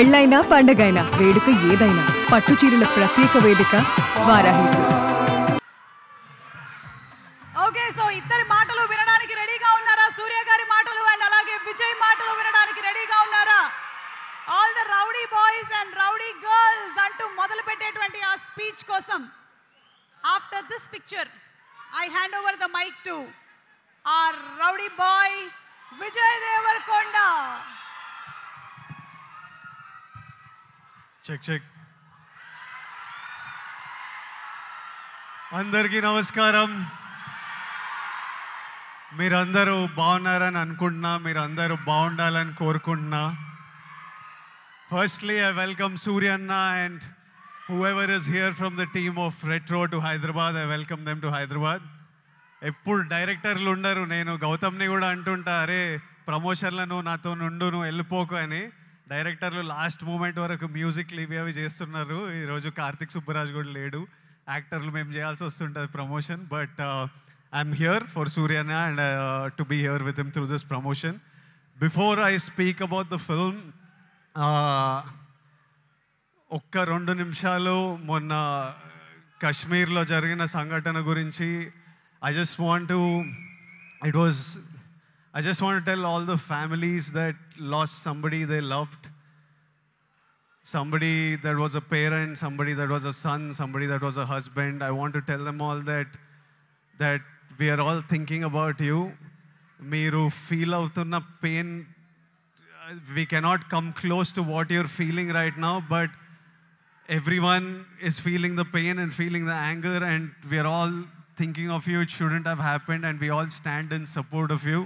పెళ్ళైనా పండగైనా వేడుక ఏదైనా పట్టు చీరల ప్రత్యేక వేదిక వారాహి సిల్క్స్. ఓకే, సో ఇద్దరి మాటలు వినడానికి రెడీగా ఉన్నారా? సూర్య గారి మాటలు అండ్ అలాగే విజయ్ మాటలు వినడానికి రెడీగా ఉన్నారా? All the rowdy boys and rowdy girls అంటూ మొదలు పెట్టేటువంటి ఆ స్పీచ్ కోసం after this picture I hand over the mike to our rowdy boy Vijay Devarakonda. Check అందరికీ నమస్కారం. మీరందరూ బాగున్నారని అనుకుంటున్నా, మీరందరూ బాగుండాలని కోరుకుంటున్నా. Firstly I welcome Surya Anna and whoever is here from the team of Retro to Hyderabad. I welcome them to Hyderabad. ఎప్పుడు డైరెక్టర్లు ఉండరు, నేను గౌతమ్ని కూడా అంటుంటా, అరే ప్రమోషన్లో నువ్వు నాతో నుండు, నువ్వు వెళ్ళిపోకు అని. డైరెక్టర్లు లాస్ట్ మూమెంట్ వరకు మ్యూజిక్లు ఇవి అవి చేస్తున్నారు. ఈరోజు కార్తిక్ సుబ్బరాజ్ కూడా లేడు, యాక్టర్లు మేము చేయాల్సి వస్తుంటుంది promotion. But I'm here for Surya Anna and to be here with him through this promotion. Before I speak about the film, ఒక్క 2 నిమిషాలు మొన్న కశ్మీర్లో జరిగిన సంఘటన గురించి I just want to tell all the families that lost somebody they loved, somebody that was a parent, somebody that was a son, somebody that was a husband. I want to tell them all that we are all thinking about you. Meeru feel avtunna pain, we cannot come close to what you're feeling right now, but everyone is feeling the pain and feeling the anger, and we are all thinking of you. It shouldn't have happened, and we all stand in support of you.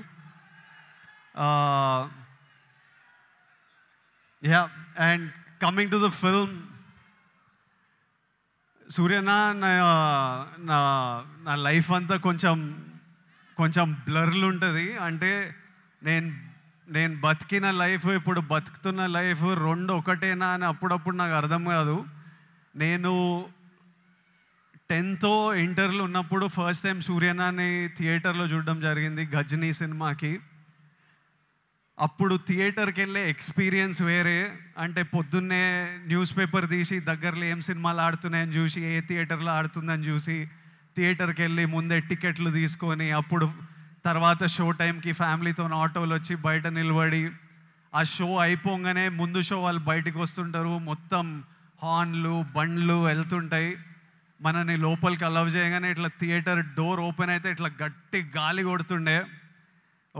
Yeah, and coming to the film, Surya Anna, na life anta కొంచెం బ్లర్లు ఉంటుంది. అంటే నేను బతికిన life, ఇప్పుడు బతుకుతున్న life రెండు ఒకటేనా అని అప్పుడప్పుడు నాకు అర్థం కాదు. నేను 10th ఇంటర్లో ఉన్నప్పుడు ఫస్ట్ టైం Surya Annaని థియేటర్లో చూడడం జరిగింది, గజనీ సినిమాకి. అప్పుడు థియేటర్కి వెళ్ళే ఎక్స్పీరియన్స్ వేరే. అంటే పొద్దున్నే న్యూస్ పేపర్ తీసి దగ్గరలో ఏం సినిమాలు ఆడుతున్నాయని చూసి, ఏ థియేటర్లో ఆడుతుందని చూసి థియేటర్కి వెళ్ళి ముందే టికెట్లు తీసుకొని, అప్పుడు తర్వాత షో టైంకి ఫ్యామిలీతో ఆటోలు వచ్చి బయట నిలబడి, ఆ షో అయిపోగానే ముందు షో వాళ్ళు బయటికి వస్తుంటారు, మొత్తం హార్న్లు బండ్లు వెళ్తుంటాయి. మనని లోపలికి అలవ్ చేయగానే ఇట్లా థియేటర్ డోర్ ఓపెన్ అయితే ఇట్లా గట్టి గాలి కొడుతుండే,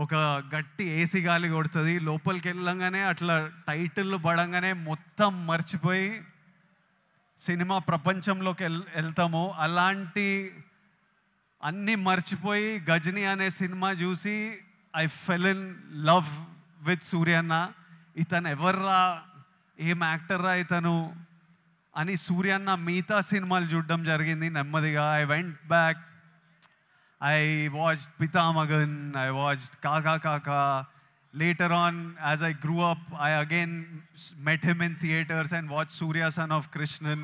ఒక గట్టి ఏసీ గాలి కొడుతుంది. లోపలికి వెళ్ళంగానే అట్లా టైటిల్ పడంగానే మొత్తం మర్చిపోయి సినిమా ప్రపంచంలోకి వెళ్తాము. అలాంటి అన్నీ మర్చిపోయి గజనీ అనే సినిమా చూసి I fell in love with Surya Anna. ఇతను ఎవర్రా, ఏం యాక్టర్రా ఇతను అని Surya Anna మిగతా సినిమాలు చూడడం జరిగింది నెమ్మదిగా. I went back, I watched Pithamagan, I watched Kaakha Kaakha. Later on, as I grew up, I again met him in theaters and watched Surya Son of Krishnan.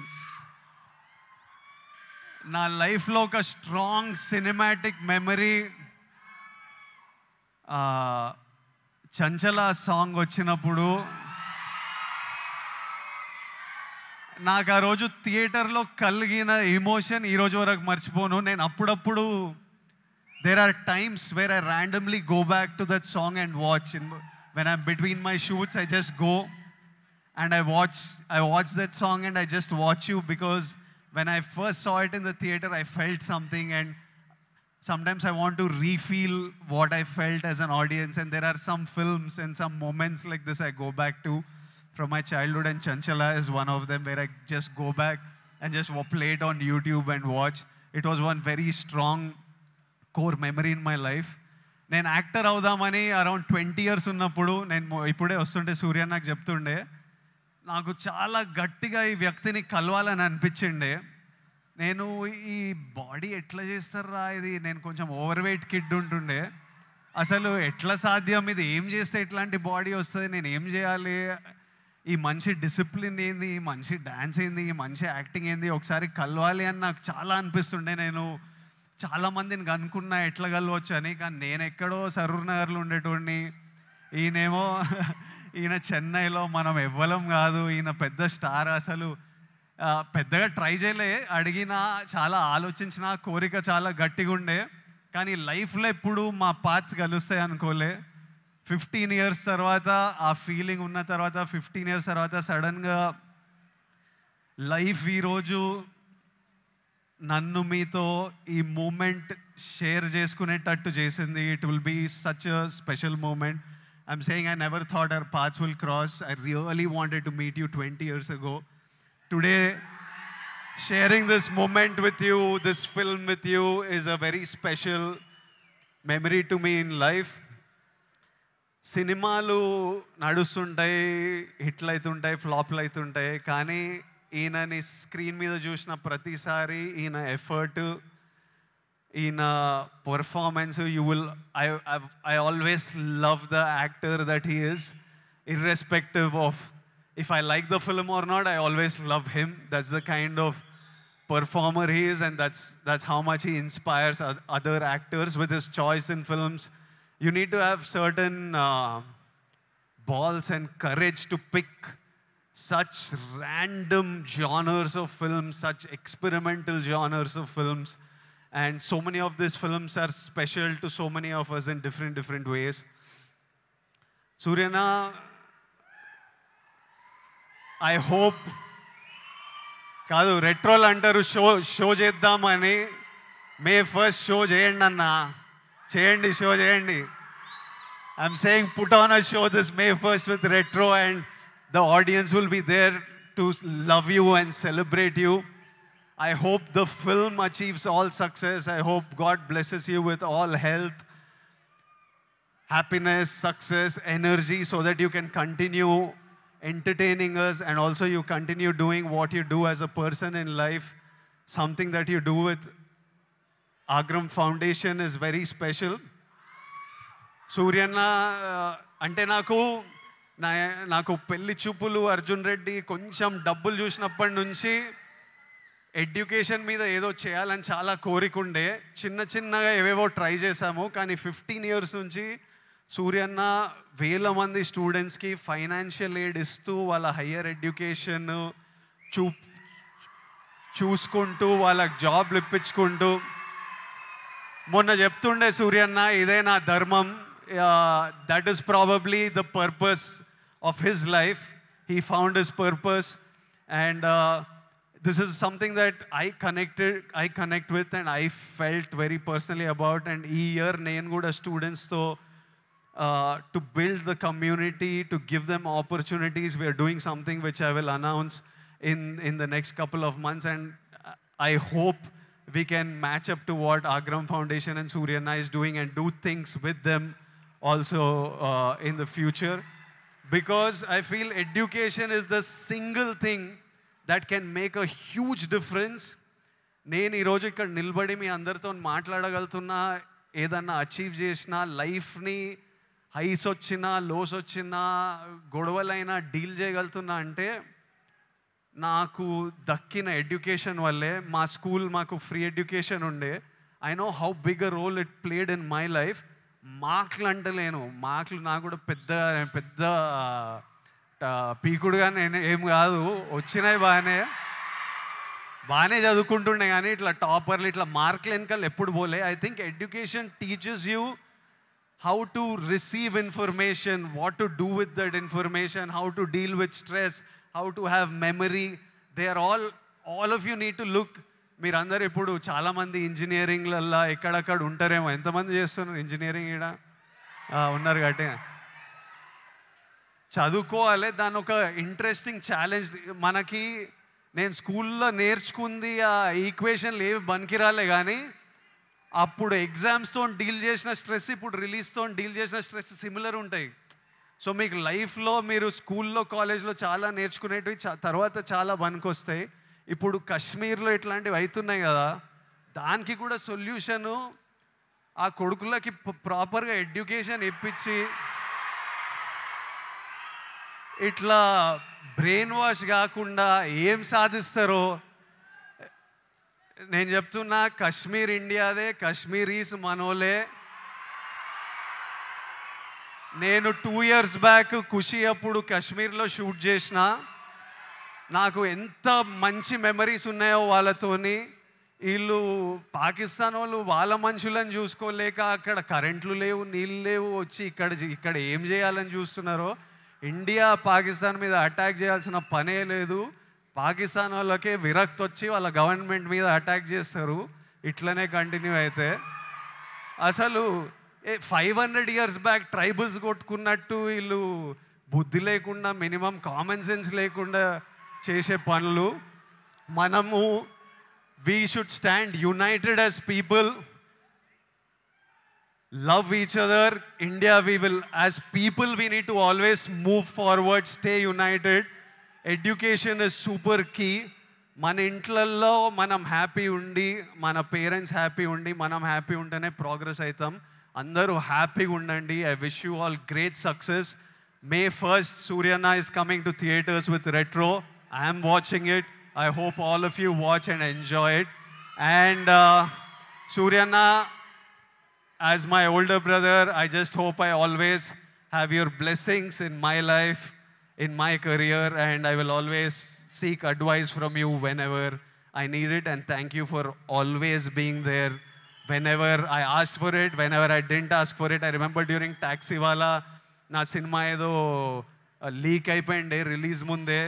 నా లైఫ్లో ఒక స్ట్రాంగ్ సినిమాటిక్ మెమరీ, చంచల సాంగ్ వచ్చినప్పుడు నాకు ఆ రోజు థియేటర్లో కలిగిన ఎమోషన్ ఈరోజు వరకు మర్చిపోను. నేను అప్పుడప్పుడు there are times where I randomly go back to that song and watch. When I'm between my shoots, I just go and I watch that song and I just watch you, because when I first saw it in the theater, I felt something, and sometimes I want to refeel what I felt as an audience. And there are some films and some moments like this I go back to from my childhood, and Chanchala is one of them, where I just go back and just play it on YouTube and watch. It was one very strong core memory in my life. నేను actor అవుదామని around 20 years ఉన్నప్పుడు, నేను ఇప్పుడే వస్తుంటే Surya నాకు చెప్తుండే, నాకు చాలా గట్టిగా ఈ వ్యక్తిని కలవాలని అనిపించిండే. నేను ఈ బాడీ ఎట్లా చేస్తారా ఇది, నేను కొంచెం ఓవర్ వెయిట్ కిడ్ ఉంటుండే, అసలు ఎట్లా సాధ్యం, ఇది ఏం చేస్తే ఇట్లాంటి బాడీ వస్తుంది, నేను ఏం చేయాలి, ఈ మనిషి డిసిప్లిన్ ఏంది, ఈ మనిషి డ్యాన్స్ ఏంది, ఈ మనిషి యాక్టింగ్ ఏంది, ఒకసారి కలవాలి అని నాకు చాలా అనిపిస్తుండే. నేను చాలామందిని కనుక్కున్నా ఎట్లా కలవచ్చు అని, కానీ నేను ఎక్కడో సరూర్ నగర్లో ఉండేటోడిని, ఈయనేమో ఈయన చెన్నైలో, మనం ఎవ్వలం కాదు, ఈయన పెద్ద స్టార్, అసలు పెద్దగా ట్రై చేయలే, అడిగినా చాలా ఆలోచించిన, కోరిక చాలా గట్టిగా ఉండే, కానీ లైఫ్లో ఎప్పుడు మా పాత్స్ కలుస్తాయి అనుకోలే. 15 ఇయర్స్ తర్వాత ఆ ఫీలింగ్ ఉన్న తర్వాత, 15 ఇయర్స్ తర్వాత సడన్గా లైఫ్ ఈరోజు నన్ను మీతో ఈ మూమెంట్ షేర్ చేసుకునేటట్టు చేసింది. It will be such a special moment. I'm saying I never thought our paths will cross. I really wanted to meet you 20 years ago. Today, sharing this moment with you, this film with you, is a very special memory to me in life. సినిమాలు నడుస్తుంటాయి, హిట్లు అవుతుంటాయి, ఫ్లాప్లు అవుతుంటాయి, కానీ ఈయనని screen మీద చూసిన ప్రతిసారి ఈయన ఎఫర్ట్, ఈయన performance, you will I always love the actor that he is, irrespective of if I like the film or not, I always love him. That's the kind of performer he is, and that's how much he inspires other actors with his choice in films. You need to have certain balls and courage to pick such random genres of films, such experimental genres of films, and so many of these films are special to so many of us in different ways. Suryana, I hope కాదు, రెట్రోల్ అంటారు show చేద్దామని. May 1st show చేయండి అన్న, చేయండి, show చేయండి. I'm saying put on a show this May 1st with Retro, and the audience will be there to love you and celebrate you. I hope the film achieves all success. I hope God blesses you with all health, happiness, success, energy, so that you can continue entertaining us, and also you continue doing what you do as a person in life. Something that you do with Agram Foundation is very special. సూర్యన్న అంటే నాకు పెళ్లి చూపులు, అర్జున్ రెడ్డి, కొంచెం డబ్బులు చూసినప్పటి నుంచి education మీద ఏదో చేయాలని చాలా కోరికుండే. చిన్నగా ఏవేవో ట్రై చేశాము, కానీ 15 years నుంచి సూర్యన్న వేల మంది స్టూడెంట్స్కి ఫైనాన్షియల్ ఎయిడ్ ఇస్తూ, వాళ్ళ హయ్యర్ ఎడ్యుకేషన్ చూసుకుంటూ, వాళ్ళకి జాబ్లు ఇప్పించుకుంటూ, మొన్న చెప్తుండే సూర్యన్న, ఇదే నా ధర్మం. That is probably the purpose of his life. He found his purpose, and this is something that I connect with, and I felt very personally about. And ee year nenu kuda students to build the community, to give them opportunities, we are doing something which I will announce in the next couple of months, and I hope we can match up to what Agram Foundation and Suryana is doing, and do things with them also in the future, because I feel education is the single thing that can make a huge difference. నేను ఈరోజు ఇక్కడ నిలబడి మీ అందరితో మాట్లాడగలుగుతున్నా, ఏదన్నా achieve చేసినా, లైఫ్ని highs వచ్చినా, lows వచ్చినా, గొడవలైనా డీల్ చేయగలుగుతున్నా అంటే నాకు దక్కిన ఎడ్యుకేషన్ వల్లే. మా స్కూల్ మాకు ఫ్రీ ఎడ్యుకేషన్ ఉండే. I know how big a role it played in my life. మార్కులు అంటలేను, మార్కులు నాకు కూడా పెద్ద పీకుడుగా నేను ఏం కాదు, వచ్చినాయి బాగానే చదువుకుంటుండే, కానీ ఇట్లా టాపర్లు, ఇట్లా మార్కులు వెనకాల ఎప్పుడు పోలే. I think education teachers you how to receive information, what to do with that information, how to deal with stress, how to have memory. They are all of you need to look. మీరందరూ ఇప్పుడు చాలామంది ఇంజనీరింగ్లల్లో ఎక్కడక్కడ ఉంటారేమో. ఎంతమంది చేస్తున్నారు engineering? ఇక్కడ ఉన్నారు కాబట్టి చదువుకోవాలి. దాని ఒక ఇంట్రెస్టింగ్ ఛాలెంజ్ మనకి. నేను స్కూల్లో నేర్చుకుంది ఆ ఈక్వేషన్లు ఏవి పనికిరాలే, కానీ అప్పుడు ఎగ్జామ్స్తో డీల్ చేసిన స్ట్రెస్, ఇప్పుడు రిలీజ్తో డీల్ చేసిన స్ట్రెస్ సిమిలర్ ఉంటాయి. సో మీకు లైఫ్లో మీరు స్కూల్లో, కాలేజ్లో చాలా నేర్చుకునేటివి తర్వాత చాలా పనికొస్తాయి. ఇప్పుడు కాశ్మీర్లో ఇట్లాంటివి అవుతున్నాయి కదా, దానికి కూడా సొల్యూషను ఆ కొడుకులకి ప్రాపర్గా ఎడ్యుకేషన్ ఇప్పించి, ఇట్లా బ్రెయిన్ వాష్ కాకుండా ఏం సాధిస్తారో నేను చెప్తున్నా. కాశ్మీర్ ఇండియాదే, కాశ్మీరీస్ మనోలే. నేను 2 years బ్యాక్ ఖుషి అప్పుడు కాశ్మీర్లో షూట్ చేసిన. నాకు ఎంత మంచి మెమరీస్ ఉన్నాయో వాళ్ళతోని. వీళ్ళు పాకిస్తాన్ వాళ్ళు వాళ్ళ మనుషులను చూసుకోలేక అక్కడ కరెంట్లు లేవు, నీళ్ళు లేవు, వచ్చి ఇక్కడ ఏం చేయాలని చూస్తున్నారో. ఇండియా పాకిస్తాన్ మీద అటాక్ చేయాల్సిన పనే లేదు. పాకిస్తాన్ వాళ్ళకే విరక్తి వచ్చి వాళ్ళ గవర్నమెంట్ మీద అటాక్ చేస్తారు. ఇట్లనే కంటిన్యూ అయితే అసలు 500 years బ్యాక్ ట్రైబల్స్ కొట్టుకున్నట్టు వీళ్ళు బుద్ధి లేకుండా, మినిమం కామన్ సెన్స్ లేకుండా చేసే పనులు. మనము we should stand united as people, love each other. India, as people we need to always move forward, stay united. Education is super key. మన ఇంట్లల్లో మనం హ్యాపీ ఉండి, మన పేరెంట్స్ హ్యాపీ ఉండి, మనం హ్యాపీ ఉంటేనే ప్రోగ్రెస్ అవుతాం. అందరూ హ్యాపీగా ఉండండి. I wish you all great success. May 1st, Suryana is coming to theaters with Retro. I am watching it. I hope all of you watch and enjoy it. And Suryana, as my older brother, I just hope I always have your blessings in my life, in my career, and I will always seek advice from you whenever I need it. And thank you for always being there whenever I asked for it, whenever I didn't ask for it. I remember during Taxiwala, నా cinema ఏదో leak అయిపోయింది release ముందే.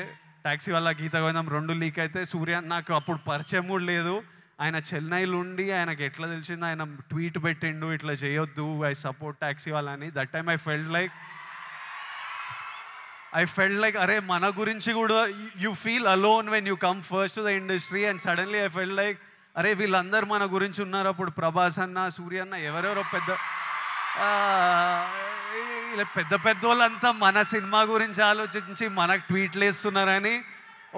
టాక్సీవాలా, గీత గోవిందం 2 leak అయితే సూర్య నాకు అప్పుడు పరిచయం కూడా లేదు. ఆయన చెన్నైలో ఉండి ఆయనకి ఎట్లా తెలిసింది, ఆయన ట్వీట్ పెట్టిండు ఇట్లా చేయొద్దు, ఐ సపోర్ట్ టాక్సీవాలా అని. That time I felt like అరే మన గురించి కూడా you feel alone when you come first to the industry. And suddenly I felt like అరే వీళ్ళందరూ మన గురించి ఉన్నారు. అప్పుడు ప్రభాస్ అన్న, సూర్య అన్న, ఎవరెవరో పెద్ద వాళ్ళంతా మన సినిమా గురించి ఆలోచించి మనకు ట్వీట్లు వేస్తున్నారని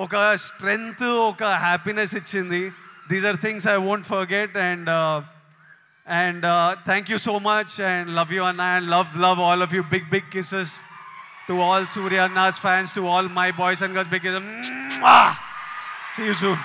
ఒక స్ట్రెంగ్త్, ఒక హ్యాపీనెస్ ఇచ్చింది. These are things I won't forget. And thank you so much and love you అన్న. And love all of you. Big kisses to all Surya Anna's fans, to all my boys and girls. Big kisses. See you soon.